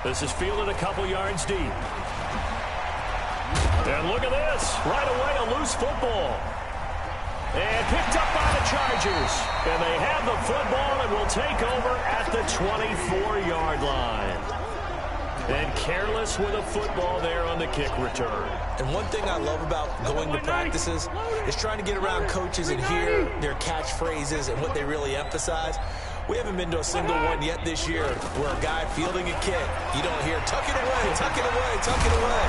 This is fielded a couple yards deep. And look at this. Right away, a loose football. And picked up by the Chargers. And they have the football and will take over at the 24-yard line. And careless with a football there on the kick return. And one thing I love about going to practices is trying to get around coaches and hear their catchphrases and what they really emphasize. We haven't been to a single one yet this year where a guy fielding a kick, you don't hear, tuck it away, tuck it away, tuck it away.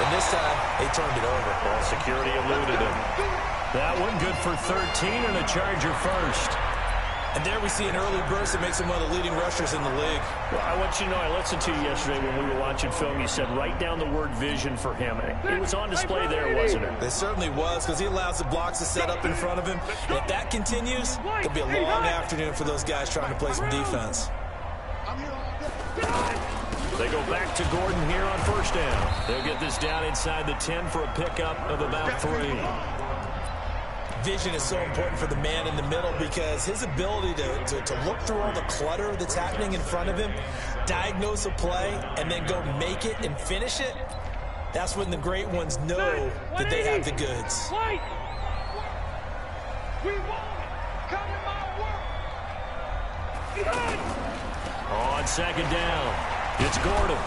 And this time, they turned it over. Ball security eluded him. That one good for 13 and a Charger first. And there we see an early burst that makes him one of the leading rushers in the league. Well, I want you to know, I listened to you yesterday when we were watching film. You said write down the word vision for him. It was on display there, wasn't it? It certainly was, because he allows the blocks to set up in front of him. And if that continues, it'll be a long afternoon for those guys trying to play some defense. They go back to Gordon here on first down. They'll get this down inside the 10 for a pickup of about 3. Vision is so important for the man in the middle because his ability to look through all the clutter that's happening in front of him, diagnose a play, and then go make it and finish it, that's when the great ones know that they have the goods. On second down, it's Gordon.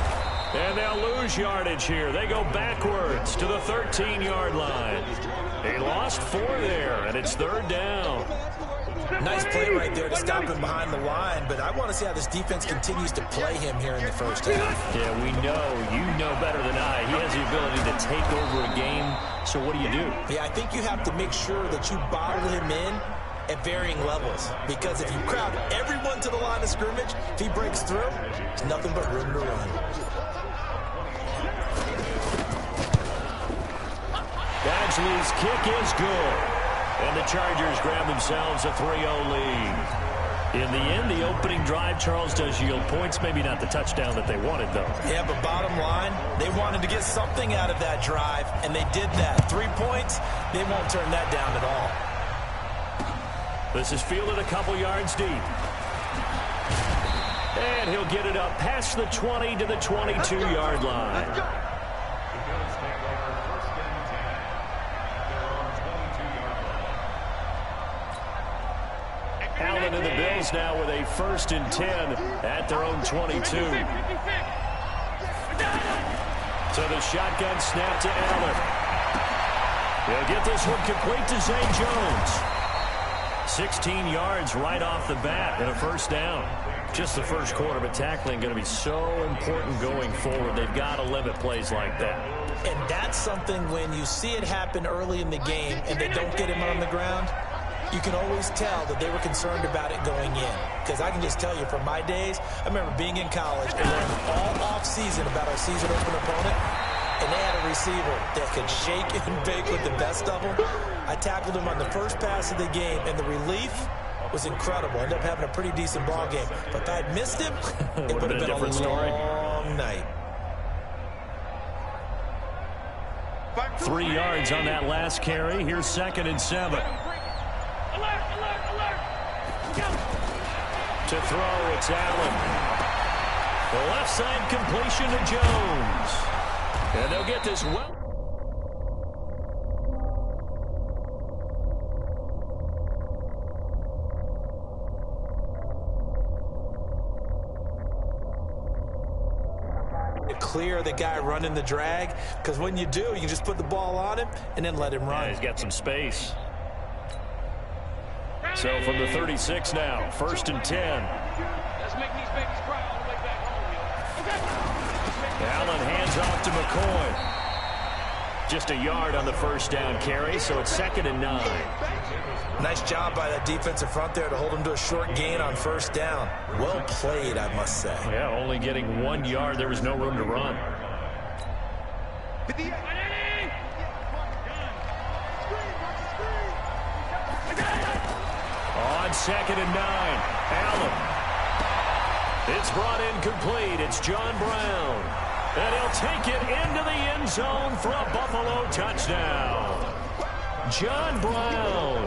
And they'll lose yardage here. They go backwards to the 13-yard line. They lost 4 there, and it's third down. Nice play right there to stop him behind the line, but I want to see how this defense continues to play him here in the first half. Yeah, we know. You know better than I. He has the ability to take over a game, so what do you do? Yeah, I think you have to make sure that you bottle him in at varying levels, because if you crowd everyone to the line of scrimmage, if he breaks through, there's nothing but room to run. Badgley's kick is good. And the Chargers grab themselves a 3-0 lead. In the end, the opening drive, Charles, does yield points. Maybe not the touchdown that they wanted, though. Yeah, but bottom line, they wanted to get something out of that drive, and they did that. 3 points, they won't turn that down at all. This is fielded a couple yards deep. And he'll get it up past the 20 to the 22-yard line. Allen and the Bills now with a 1st and 10 at their own 22. So the shotgun snap to Allen. They'll get this one complete to Zay Jones. 16 yards right off the bat and a 1st down. Just the first quarter, but tackling going to be so important going forward. They've got to limit plays like that. And that's something when you see it happen early in the game and they don't get him on the ground, you can always tell that they were concerned about it going in. Because I can just tell you from my days, I remember being in college and learning all off-season about our season open opponent, and they had a receiver that could shake and bake with the best of them. I tackled him on the first pass of the game, and the relief was incredible. Ended up having a pretty decent ball game. But if I had missed him, it would have been a different story. Long night. 3 yards on that last carry. Here's 2nd and 7. To throw, it's Allen. The left side completion to Jones. And they'll get this well. Clear the guy running the drag, because when you do, you just put the ball on him and then let him run. Yeah, he's got some space. So from the 36 now, 1st and 10. Let's make these babies cry all the way back home, Allen hands off to McCoy. Just a yard on the 1st down carry, so it's 2nd and 9. Nice job by that defensive front there to hold him to a short gain on 1st down. Well played, I must say. Yeah, only getting 1 yard. There was no room to run. On 2nd and 9, Allen. It's brought in complete. It's John Brown. And he'll take it into the end zone for a Buffalo touchdown. John Brown,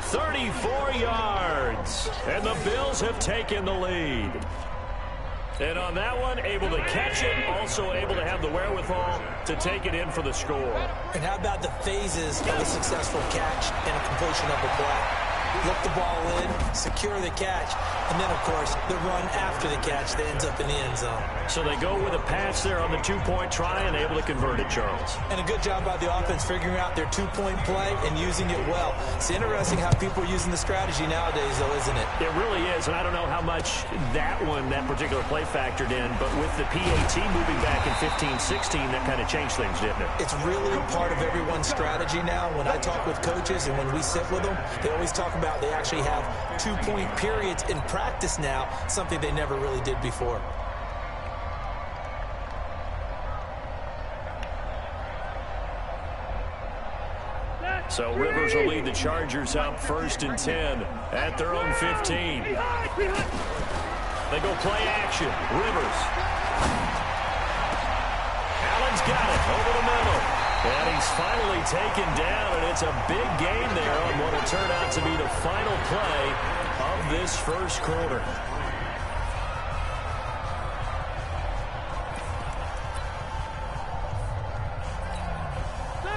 34 yards. And the Bills have taken the lead. And on that one, able to catch it, also able to have the wherewithal to take it in for the score. And how about the phases of a successful catch and a completion of the play? Look the ball in, secure the catch, and then, of course, the run after the catch that ends up in the end zone. So they go with a pass there on the two-point try and able to convert it, Charles. And a good job by the offense figuring out their two-point play and using it well. It's interesting how people are using the strategy nowadays, though, isn't it? It really is, and I don't know how much that particular play factored in, but with the PAT moving back in 15-16, that kind of changed things, didn't it? It's really a part of everyone's strategy now. When I talk with coaches and when we sit with them, they always talk about they actually have two-point periods in practice now, something they never really did before. So Rivers will lead the Chargers up 1st and 10 at their own 15. They go play action. Rivers. Allen's got it over the middle. And he's finally taken down, and it's a big gain there on what will turn out to be the final play of this first quarter.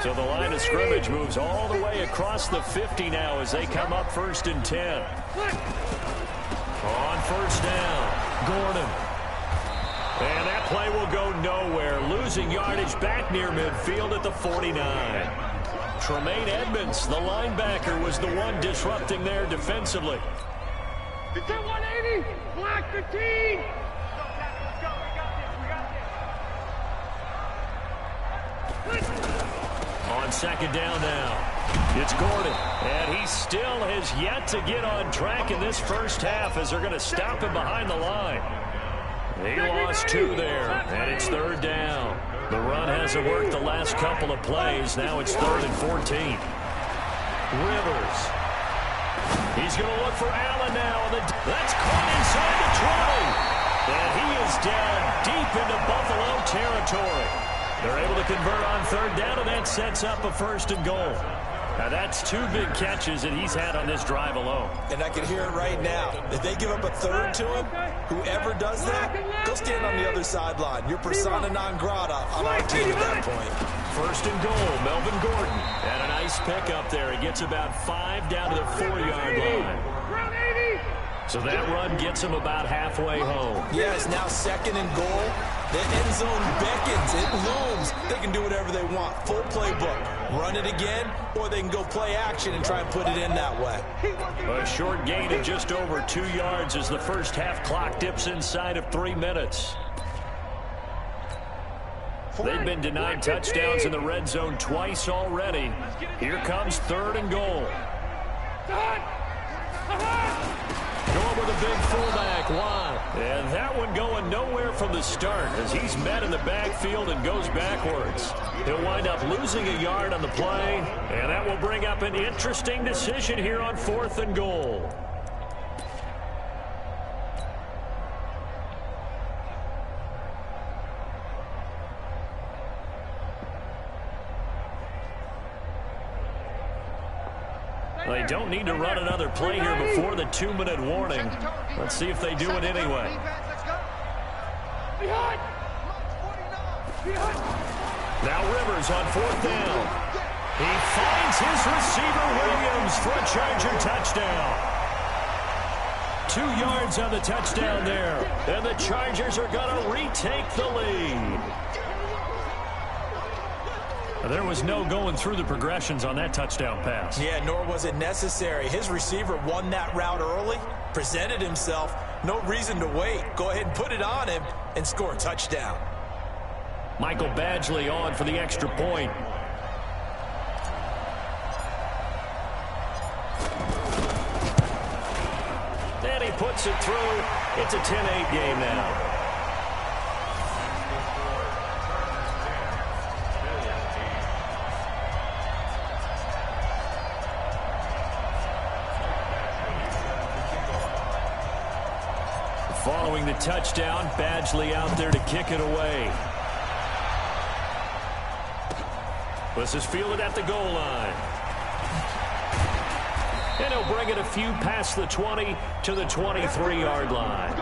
So the line of scrimmage moves all the way across the 50 now as they come up 1st and 10. On 1st down, Gordon. And that play will go nowhere, losing yardage back near midfield at the 49. Tremaine Edmonds, the linebacker, was the one disrupting there defensively. It's at 180. Black 15. On 2nd down now, it's Gordon. And he still has yet to get on track in this first half as they're going to stop him behind the line. He lost 2 there, and it's 3rd down. The run hasn't worked the last couple of plays. Now it's 3rd and 14. Rivers. He's going to look for Allen now. That's caught inside the 20. And he is down deep into Buffalo territory. They're able to convert on 3rd down, and that sets up a 1st and goal. Now, that's 2 big catches that he's had on this drive alone. And I can hear it right now. If they give up a 3rd to him, whoever does that, go stand on the other sideline. You're persona non grata on our team at that point. 1st and goal, Melvin Gordon. And a nice pickup there. He gets about 5 down to the 4-yard line. So that run gets him about halfway home. Yes, now 2nd and goal. The end zone beckons. It looms. They can do whatever they want. Full playbook. Run it again, or they can go play action and try and put it in that way. A short gain of just over 2 yards as the first half clock dips inside of 3 minutes. They've been denied touchdowns in the red zone twice already. Here comes 3rd and goal. Going with a big fullback, Watt. And that one going nowhere from the start as he's met in the backfield and goes backwards. He'll wind up losing a yard on the play, and that will bring up an interesting decision here on 4th and goal. They don't need to run another play here before the 2-minute warning. Let's see if they do it anyway. Now Rivers on 4th down. He finds his receiver Williams for a Charger touchdown. 2 yards on the touchdown there. And the Chargers are going to retake the lead. There was no going through the progressions on that touchdown pass. Yeah, nor was it necessary. His receiver won that route early, presented himself. No reason to wait. Go ahead and put it on him and score a touchdown. Michael Badgley on for the extra point. And he puts it through. It's a 10-8 game now. Following the touchdown, Badgley out there to kick it away. This is fielded at the goal line. And he'll bring it a few past the 20 to the 23-yard line.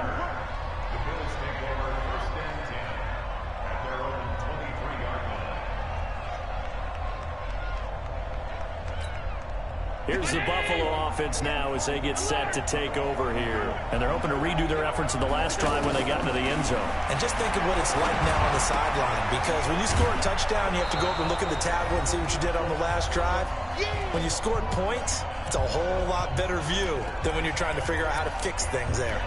Here's the Buffalo offense now as they get set to take over here. And they're hoping to redo their efforts in the last drive when they got into the end zone. And just think of what it's like now on the sideline, because when you score a touchdown, you have to go over and look at the tablet and see what you did on the last drive. When you scored points, it's a whole lot better view than when you're trying to figure out how to fix things there.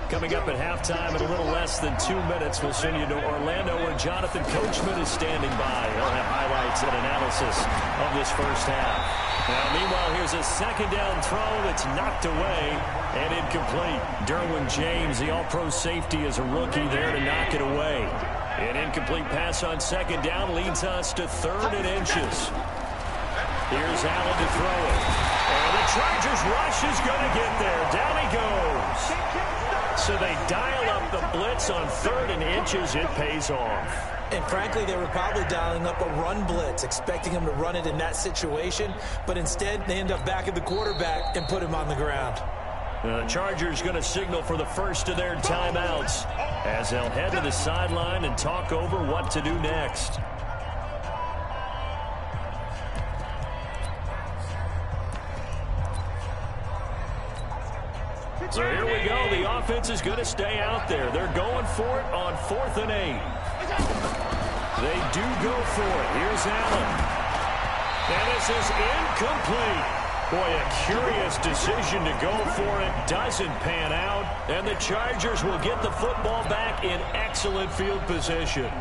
Coming up at halftime in a little less than 2 minutes, we'll send you to Orlando where Jonathan Coachman is standing by. He'll have highlights and analysis of this first half. Now, meanwhile, here's a second down throw that's knocked away and incomplete. Derwin James, the all-pro safety, is a rookie there to knock it away. An incomplete pass on second down leads us to 3rd and inches. Here's Allen to throw it. And the Chargers rush is going to get there. Down he goes. So they dial up the blitz on 3rd and inches. It pays off. And frankly, they were probably dialing up a run blitz, expecting him to run it in that situation. But instead, they end up back at the quarterback and put him on the ground. The Chargers going to signal for the first of their timeouts as they'll head to the sideline and talk over what to do next. So here we go. The offense is going to stay out there. They're going for it on 4th and 8. They do go for it. Here's Allen. And this is incomplete. Boy, a curious decision to go for it. Doesn't pan out. And the Chargers will get the football back in excellent field position.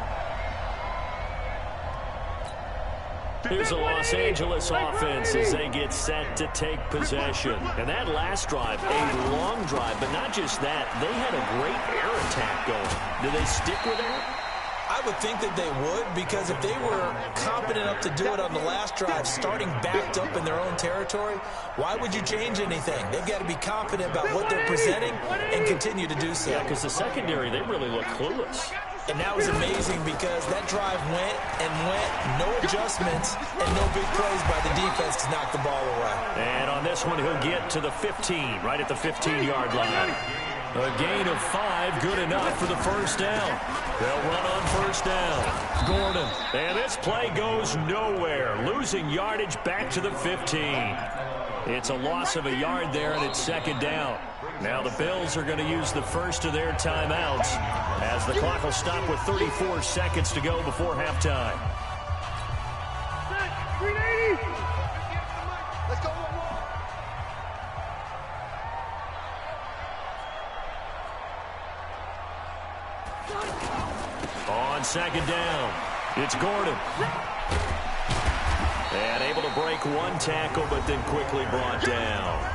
Here's the Los Angeles offense as they get set to take possession. And that last drive, a long drive, but not just that. They had a great air attack going. Do they stick with that? I would think that they would, because if they were competent enough to do it on the last drive, starting backed up in their own territory, why would you change anything? They've got to be confident about what they're presenting and continue to do so. Yeah, because the secondary, they really look clueless. And that was amazing because that drive went and went, no adjustments, and no big plays by the defense to knock the ball away. And on this one, he'll get to the 15, right at the 15-yard line. A gain of 5, good enough for the first down. They'll run on first down. Gordon. And this play goes nowhere. Losing yardage back to the 15. It's a loss of a yard there, and it's second down. Now the Bills are going to use the first of their timeouts as the clock will stop with 34 seconds to go before halftime. Let's go. On second down, it's Gordon. And able to break one tackle, but then quickly brought down.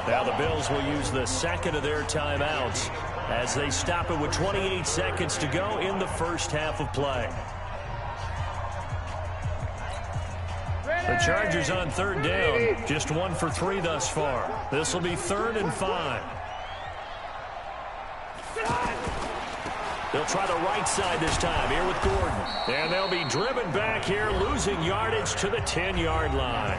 Now the Bills will use the second of their timeouts as they stop it with 28 seconds to go in the first half of play. The Chargers on third down, just 1 for 3 thus far. This will be 3rd and 5. They'll try the right side this time here with Gordon. And they'll be driven back here, losing yardage to the 10-yard line.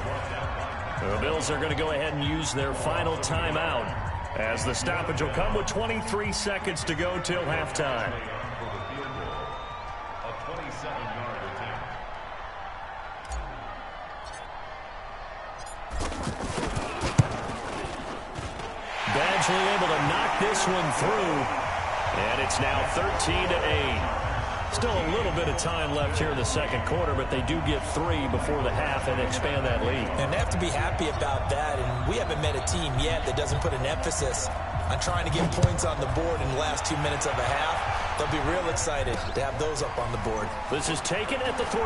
The Bills are going to go ahead and use their final timeout as the stoppage will come with 23 seconds to go till halftime. Badgley able to knock this one through. And it's now 13-8. Still a little bit of time left here in the second quarter, but they do get 3 before the half and expand that lead. And they have to be happy about that. And we haven't met a team yet that doesn't put an emphasis on trying to get points on the board in the last 2 minutes of a half. They'll be real excited to have those up on the board. This is taken at the 3.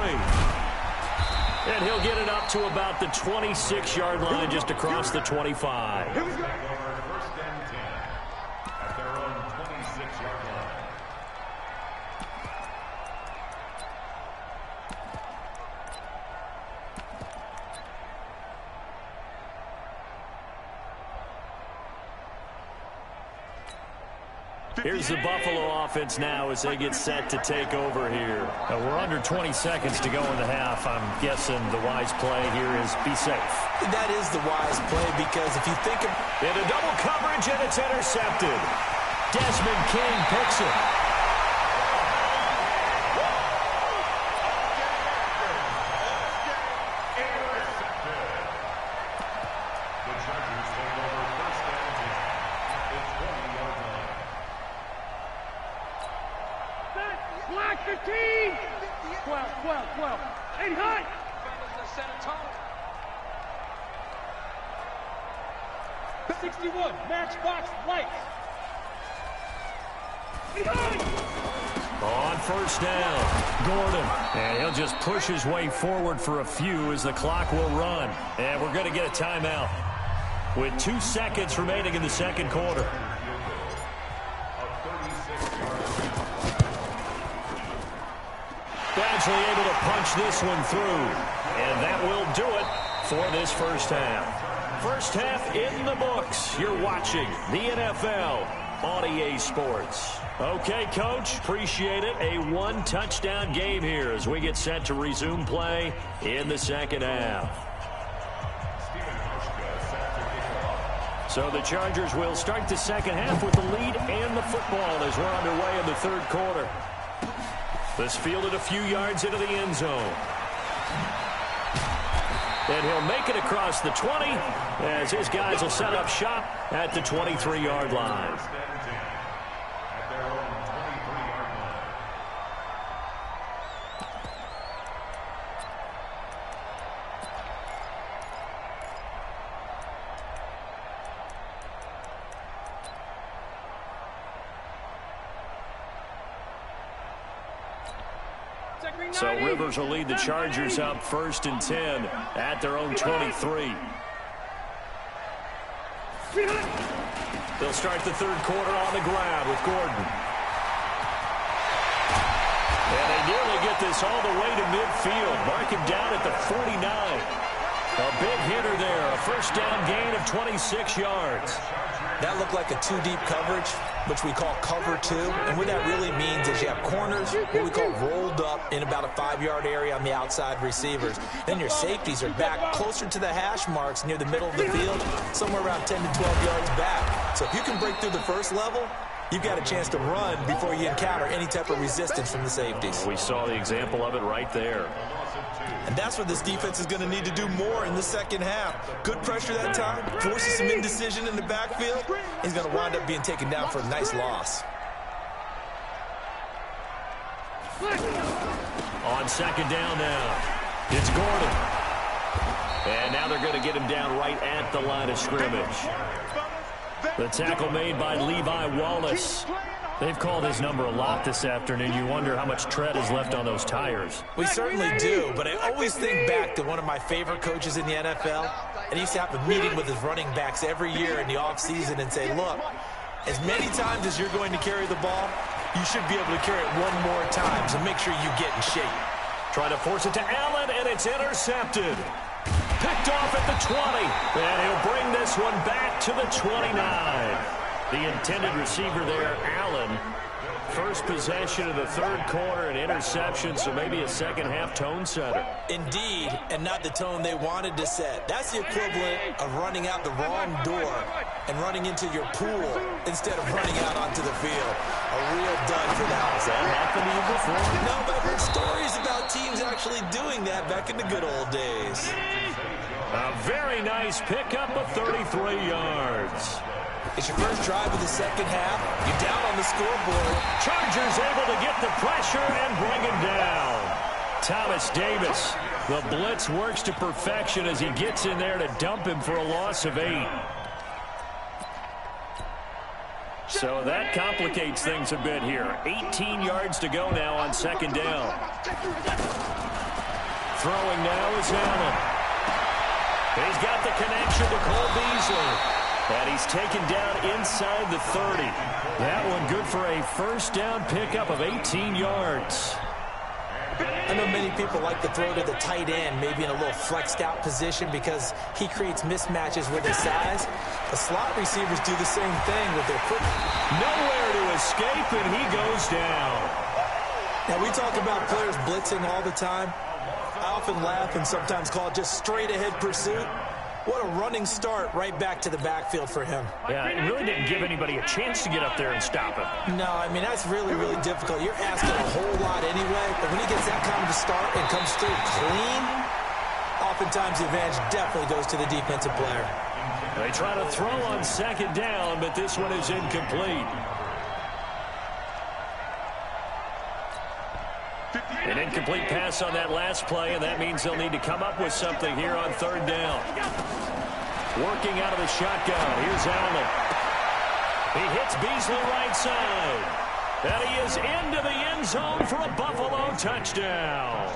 And he'll get it up to about the 26-yard line, just across the 25. Here we go. First and 10 at their own 26-yard line. Here's the Buffalo offense now as they get set to take over here. We're under 20 seconds to go in the half. I'm guessing the wise play here is be safe. That is the wise play, because if you think of into double coverage, and it's intercepted. Desmond King picks it. The Chargers take over first and 10 at the 20-yard line. Black 15! 12. 8 high! Fellas, let's set a tone. 61, matchbox lights. 8 high! On first down, Gordon. And he'll just push his way forward for a few as the clock will run. And we're going to get a timeout with 2 seconds remaining in the second quarter. Badgley able to punch this one through. And that will do it for this first half. First half in the books. You're watching the NFL on EA Sports. Okay, Coach, appreciate it. A one-touchdown game here as we get set to resume play in the second half. So the Chargers will start the second half with the lead and the football as we're underway in the third quarter. This fielded a few yards into the end zone. And he'll make it across the 20 as his guys will set up shop at the 23-yard line. So Rivers will lead the Chargers up first and 10 at their own 23. They'll start the third quarter on the ground with Gordon. And they nearly get this all the way to midfield. Mark him down at the 49. A big hitter there. A first down gain of 26 yards. That looked like a two-deep coverage, which we call cover two. And what that really means is you have corners, what we call rolled up in about a 5-yard area on the outside receivers. Then your safeties are back closer to the hash marks near the middle of the field, somewhere around 10 to 12 yards back. So if you can break through the first level, you've got a chance to run before you encounter any type of resistance from the safeties. We saw the example of it right there. And that's what this defense is going to need to do more in the second half. Good pressure that time, forces some indecision in the backfield. He's going to wind up being taken down for a nice loss. On second down now, it's Gordon. And now they're going to get him down right at the line of scrimmage. The tackle made by Levi Wallace. They've called his number a lot this afternoon. You wonder how much tread is left on those tires. We certainly do, but I always think back to one of my favorite coaches in the NFL, and he used to have a meeting with his running backs every year in the offseason and say, look, as many times as you're going to carry the ball, you should be able to carry it one more time, so make sure you get in shape. Trying to force it to Allen, and it's intercepted. Picked off at the 20, and he'll bring this one back to the 29. The intended receiver there, Allen. First possession of the third quarter, an interception, so maybe a second-half tone setter. Indeed, and not the tone they wanted to set. That's the equivalent of running out the wrong door and running into your pool instead of running out onto the field. A real dud for that. Has that happened to you before? No, but I've heard stories about teams actually doing that back in the good old days. A very nice pickup of 33 yards. It's your first drive of the second half. You're down on the scoreboard. Chargers able to get the pressure and bring him down. Thomas Davis. The blitz works to perfection as he gets in there to dump him for a loss of 8. So that complicates things a bit here. 18 yards to go now on second down. Throwing now is Allen. He's got the connection to Cole Beasley. And he's taken down inside the 30. That one good for a first down pickup of 18 yards. I know many people like to throw to the tight end, maybe in a little flexed out position because he creates mismatches with his size. The slot receivers do the same thing with their quickness. Nowhere to escape, and he goes down. Now, we talk about players blitzing all the time. I often laugh and sometimes call it just straight-ahead pursuit. What a running start right back to the backfield for him. Yeah, it really didn't give anybody a chance to get up there and stop him. No, I mean, that's really, really difficult. You're asking a whole lot anyway, but when he gets that kind of a start and comes through clean, oftentimes the advantage definitely goes to the defensive player. They try to throw on second down, but this one is incomplete. An incomplete pass on that last play, and that means they'll need to come up with something here on third down. Working out of the shotgun. Here's Allen. He hits Beasley right side. And he is into the end zone for a Buffalo touchdown.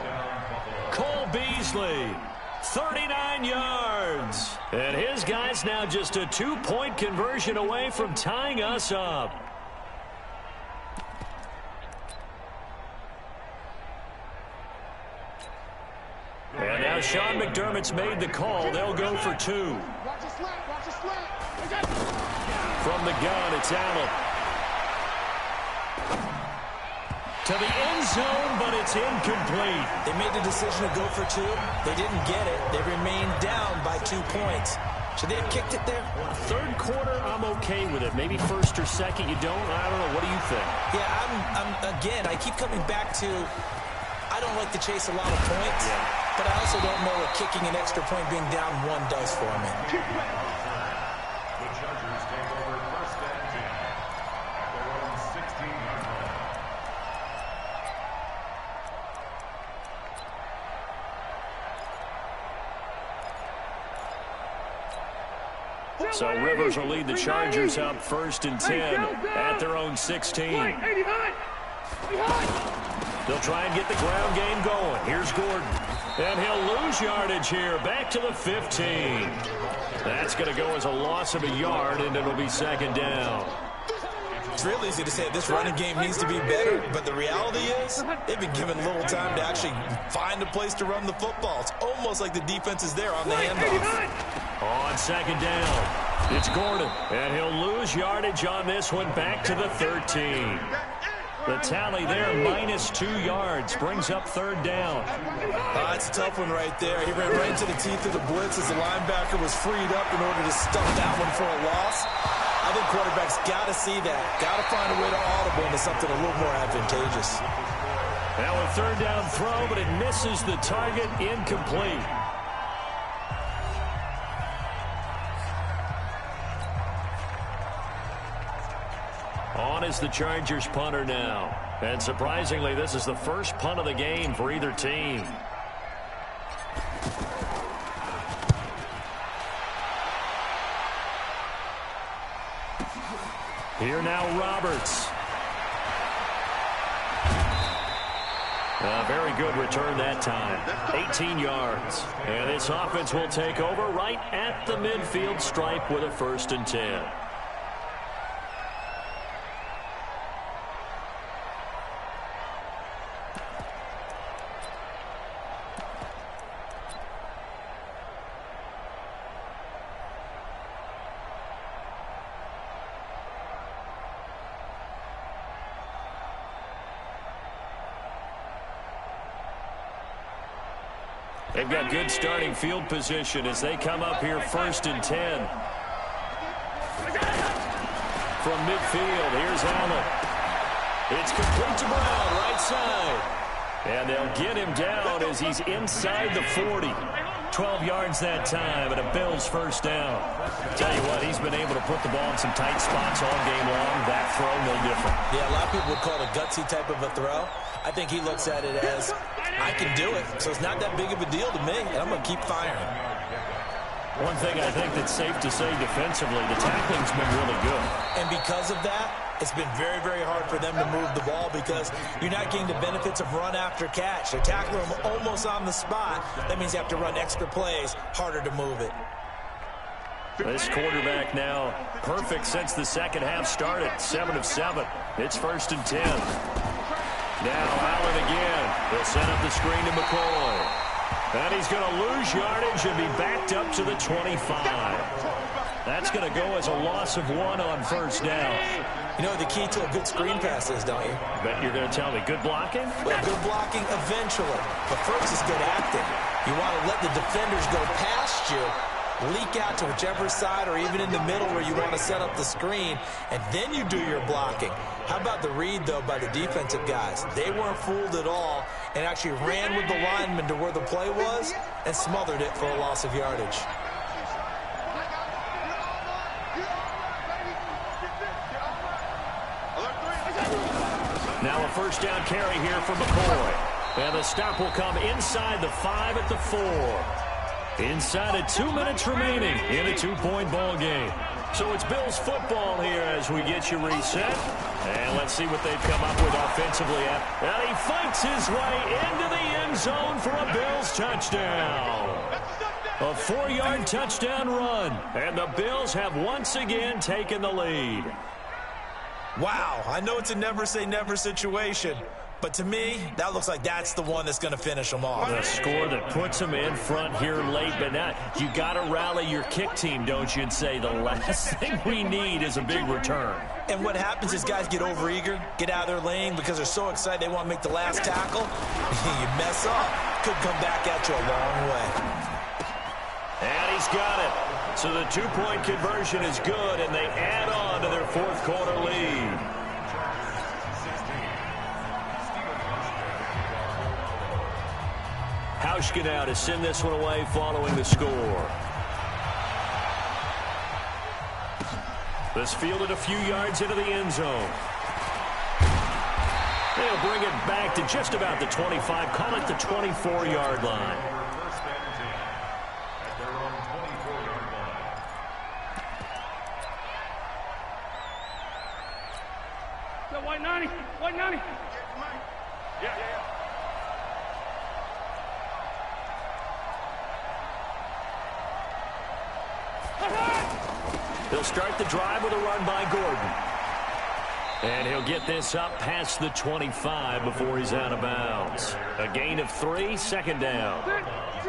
Cole Beasley, 39 yards. And his guy's now just a 2-point conversion away from tying us up. And now Sean McDermott's made the call. They'll go for 2. From the gun, it's Allen. To the end zone, but it's incomplete. They made the decision to go for 2. They didn't get it. They remained down by 2 points. Should they have kicked it there? Third quarter, I'm okay with it. Maybe first or second, you don't. I don't know. What do you think? Yeah, again, I keep coming back to I don't like to chase a lot of points, but I also don't know what kicking an extra point being down 1 does for me. The Chargers take over first and 10 at their own 16-yard line. So Rivers will lead the Chargers up first and 10 at their own 16. They'll try and get the ground game going. Here's Gordon. And he'll lose yardage here. Back to the 15. That's going to go as a loss of a yard, and it'll be second down. It's real easy to say this running game needs to be better, but the reality is they've been given little time to actually find a place to run the football. It's almost like the defense is there on the handoff. On second down, it's Gordon, and he'll lose yardage on this one back to the 13. The tally there, -2 yards, brings up third down. It's a tough one right there. He ran right into the teeth of the blitz as the linebacker was freed up in order to stuff that one for a loss. I think quarterbacks got to see that. Got to find a way to audible into something a little more advantageous. Now a third down throw, but it misses the target, incomplete. On is the Chargers punter now. And surprisingly, this is the first punt of the game for either team. Here now, Roberts. A very good return that time. 18 yards. And this offense will take over right at the midfield stripe with a first and 10. They've got good starting field position as they come up here first and 10. From midfield, here's Allen. It's complete to Brown, right side. And they'll get him down as he's inside the 40. 12 yards that time, and a Bills first down. Tell you what, he's been able to put the ball in some tight spots all game long. That throw, no different. Yeah, a lot of people would call it a gutsy type of a throw. I think he looks at it as, I can do it, so it's not that big of a deal to me, and I'm going to keep firing. One thing I think that's safe to say defensively, the tackling's been really good. And because of that, it's been very, very hard for them to move the ball because you're not getting the benefits of run after catch. They're tackling them almost on the spot. That means you have to run extra plays, harder to move it. This quarterback now perfect since the second half started. 7 of 7. It's first and 10. Now Allen again. They'll set up the screen to McCoy. And he's going to lose yardage and be backed up to the 25. That's going to go as a loss of 1 on first down. You know the key to a good screen pass is, don't you? Bet you're going to tell me. Good blocking? Well, good blocking eventually. But first is good acting. You want to let the defenders go past you, leak out to whichever side or even in the middle where you want to set up the screen, and then you do your blocking. How about the read, though, by the defensive guys? They weren't fooled at all and actually ran with the lineman to where the play was and smothered it for a loss of yardage. Now a first down carry here for McCoy. And the stop will come inside the 5 at the 4. Inside of 2 minutes remaining in a 2-point ball game. So it's Bills football here as we get you reset. And let's see what they've come up with offensively. And he fights his way into the end zone for a Bills touchdown. A 4-yard touchdown run. And the Bills have once again taken the lead. Wow, I know it's a never-say-never situation, but to me, that looks like that's the one that's going to finish them off. The score that puts them in front here late, but now you got to rally your kick team, don't you, and say the last thing we need is a big return. And what happens is guys get overeager, get out of their lane because they're so excited they want to make the last tackle. You mess up, could come back at you a long way. And he's got it. So the 2-point conversion is good, and they add on to their 4th quarter lead. Hauschka now to send this one away following the score. This fielded a few yards into the end zone. They'll bring it back to just about the 25, call it the 24-yard line. White 90. White 90. Yeah. They'll start the drive with a run by Gordon. And he'll get this up past the 25 before he's out of bounds. A gain of 3, 2nd down.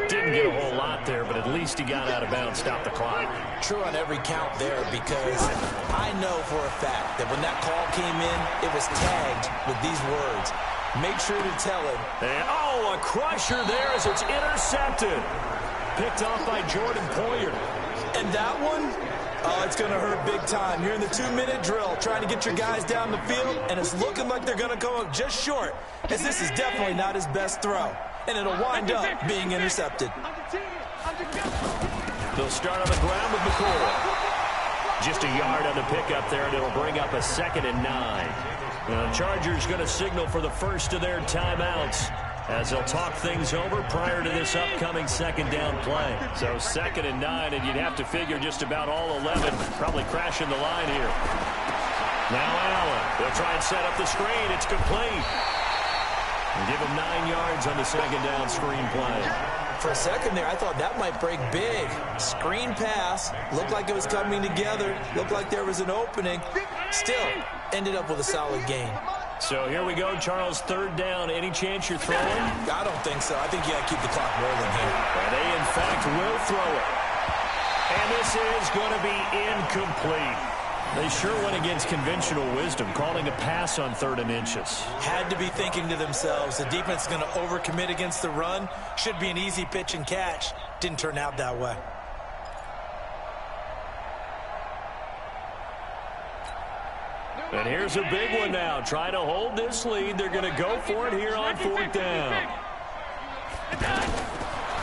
Didn't get a whole lot there, but at least he got out of bounds, stopped the clock. True on every count there, because I know for a fact that when that call came in, it was tagged with these words. Make sure to tell him. And, a crusher there as it's intercepted. Picked off by Jordan Poyer. And that one, it's going to hurt big time. You're in the 2-minute drill trying to get your guys down the field, and it's looking like they're going to come up just short, as this is definitely not his best throw. And it'll wind up being intercepted. They'll start on the ground with McCoy. Just a yard on the pickup there, and it'll bring up a 2nd and 9. Now, the Chargers going to signal for the first of their timeouts as they'll talk things over prior to this upcoming 2nd down play. So 2nd and 9, and you'd have to figure just about all 11 probably crashing the line here. Now Allen, they'll try and set up the screen. It's complete. And give him 9 yards on the 2nd down screen play. For a second there, I thought that might break big. Screen pass, looked like it was coming together, looked like there was an opening. Still, ended up with a solid gain. So here we go, Charles, 3rd down. Any chance you're throwing? I don't think so. I think you got to keep the clock rolling here. And they, in fact, will throw it. And this is going to be incomplete. They sure went against conventional wisdom, calling a pass on 3rd and inches. Had to be thinking to themselves, the defense is going to overcommit against the run. Should be an easy pitch and catch. Didn't turn out that way. And here's a big one now. Trying to hold this lead. They're going to go for it here on 4th down.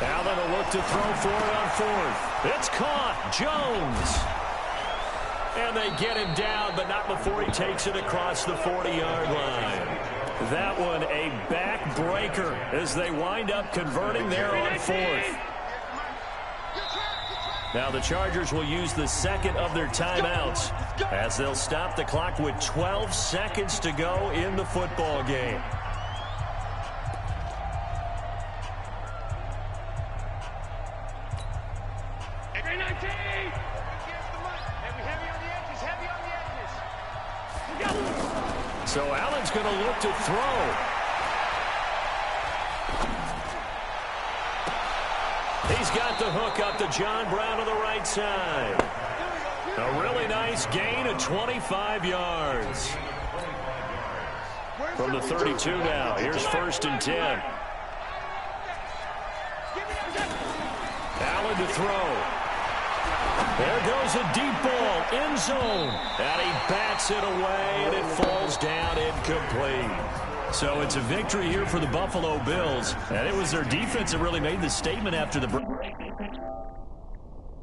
Allen will look to throw for it on 4th. It's caught. Jones. And they get him down, but not before he takes it across the 40-yard line. That one a backbreaker as they wind up converting there on 4th. Now the Chargers will use the 2nd of their timeouts as they'll stop the clock with 12 seconds to go in the football game. So Allen's going to look to throw. He's got the hook up to John Brown on the right side. A really nice gain of 25 yards. From the 32 now. Here's 1st and 10. Allen to throw. There goes a deep ball, end zone. And he bats it away, and it falls down incomplete. So it's a victory here for the Buffalo Bills. And it was their defense that really made the statement after the break.